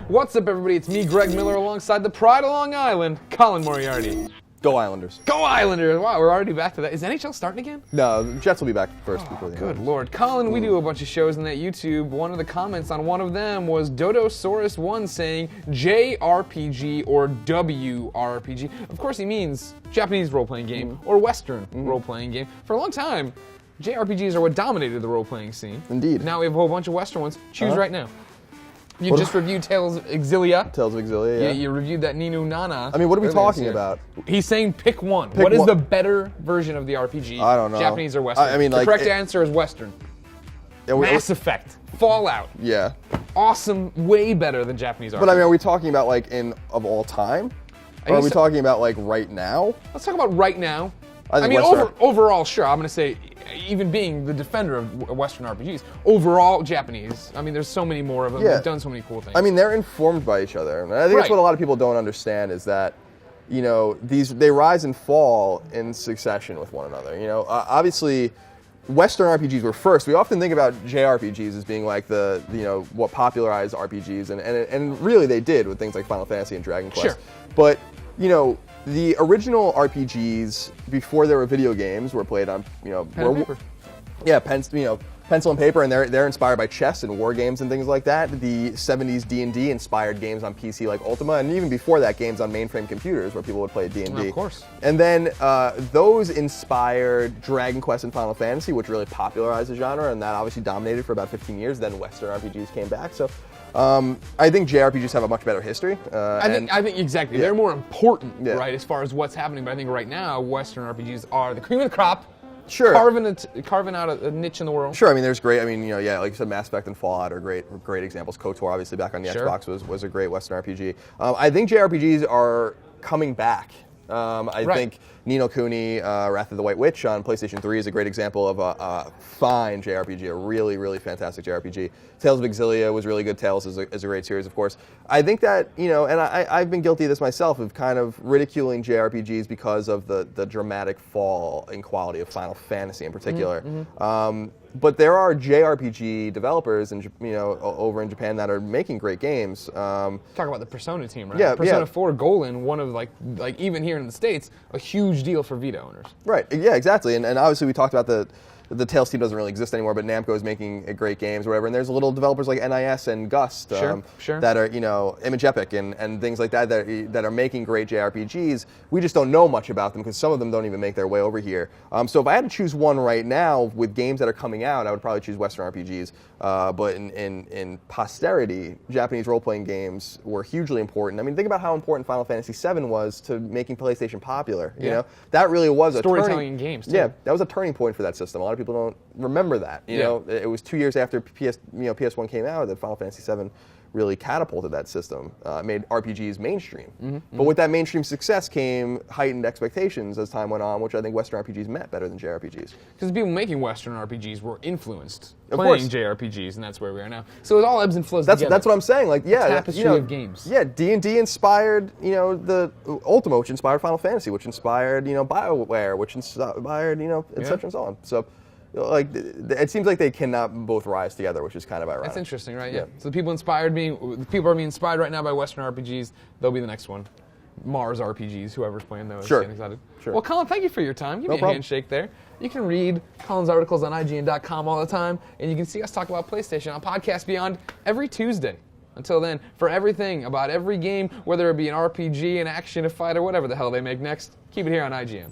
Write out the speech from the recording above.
What's up, everybody? It's me, Greg Miller, alongside the Pride of Long Island, Colin Moriarty. Go Islanders. Go Islanders! Wow, we're already back to that. Is NHL starting again? No, the Jets will be back first before the Good Islanders. Lord. Colin, we do a bunch of shows on that YouTube. One of the comments on one of them was Dodosaurus1 saying JRPG or WRPG. Of course, he means Japanese role-playing game or Western role-playing game. For a long time, JRPGs are what dominated the role-playing scene. Indeed. Now we have a whole bunch of Western ones. Choose right now. You just reviewed Tales of Exilia. Tales of Exilia, yeah. You reviewed that Ninu Nana. I mean, what are we earlier talking this year. about? He's saying pick one. Pick What is one. the better version of the RPG? I don't know. Japanese or Western? I mean, the like, correct answer is Western. Yeah, Mass Effect, Fallout, yeah. awesome, way better than Japanese RPG. But I mean, are we talking about like of all time? Or are we talking about like right now? Let's talk about right now. I think mean, Western- overall, sure. I'm going to say, even being the defender of Western RPGs, overall Japanese. I mean, there's so many more of them. Yeah. They've done so many cool things. I mean, they're informed by each other. And I think that's what a lot of people don't understand is that, you know, they rise and fall in succession with one another. You know, obviously, Western RPGs were first. We often think about JRPGs as being like what popularized RPGs, and really they did with things like Final Fantasy and Dragon Quest. Sure. But, you know, the original RPGs before there were video games were played on, Pen and paper. Yeah, pencil and paper, and they're inspired by chess and war games and things like that. The 70s D&D inspired games on PC like Ultima, and even before that, games on mainframe computers where people would play D&D. Of course. And then those inspired Dragon Quest and Final Fantasy, which really popularized the genre, and that obviously dominated for about 15 years. Then Western RPGs came back. So I think JRPGs have a much better history. I think exactly. Yeah. They're more important, Yeah. right, as far as what's happening. But I think right now, Western RPGs are the cream of the crop. Sure. Carving out a niche in the world. Sure, I mean, there's great. I mean, you know, yeah, like you said, Mass Effect and Fallout are great examples. KOTOR, obviously, back on the Sure. Xbox was a great Western RPG. I think JRPGs are coming back. I think Ni no Kuni, Wrath of the White Witch on PlayStation 3 is a great example of a fine JRPG, a really, really fantastic JRPG. Tales of Exilia was really good. Tales is a great series, of course. I think that, you know, and I've been guilty of this myself, of kind of ridiculing JRPGs because of the dramatic fall in quality of Final Fantasy in particular. But there are JRPG developers, over in Japan that are making great games. Talk about the Persona team, right? Yeah, Persona yeah. 4 Golden, one of like even here in the States, a huge deal for Vita owners. Right. Yeah. Exactly. And obviously we talked about the Tales team doesn't really exist anymore, but Namco is making great games or whatever. And there's little developers like NIS and Gust Sure. that are, Image Epic and things like that are making great JRPGs. We just don't know much about them because some of them don't even make their way over here. So if I had to choose one right now with games that are coming out, I would probably choose Western RPGs. But in posterity, Japanese role-playing games were hugely important. I mean, think about how important Final Fantasy VII was to making PlayStation popular. You know, that really was a storytelling in games, too. Yeah, that was a turning point for that system. A lot of people don't remember that. You know, it was 2 years after PS1 came out that Final Fantasy VII really catapulted that system, made RPGs mainstream. But with that mainstream success came heightened expectations as time went on, which I think Western RPGs met better than JRPGs. Because the people making Western RPGs were influenced Of playing course. JRPGs, and that's where we are now. So it all ebbs and flows That's together. what I'm saying. Like, yeah, tapestry of games. Yeah, D&D inspired, the Ultima, which inspired Final Fantasy, which inspired, BioWare, which inspired, et cetera and so on. So, like, it seems like they cannot both rise together, which is kind of ironic. That's interesting, right? Yeah. So the people are being inspired right now by Western RPGs. They'll be the next one. Mars RPGs, whoever's playing those. Sure. Getting excited. Sure. Well, Colin, thank you for your time. Give me a problem. handshake there. You can read Colin's articles on IGN.com all the time, and you can see us talk about PlayStation on Podcast Beyond every Tuesday. Until then, for everything about every game, whether it be an RPG, an action, a fight, or whatever the hell they make next, keep it here on IGN.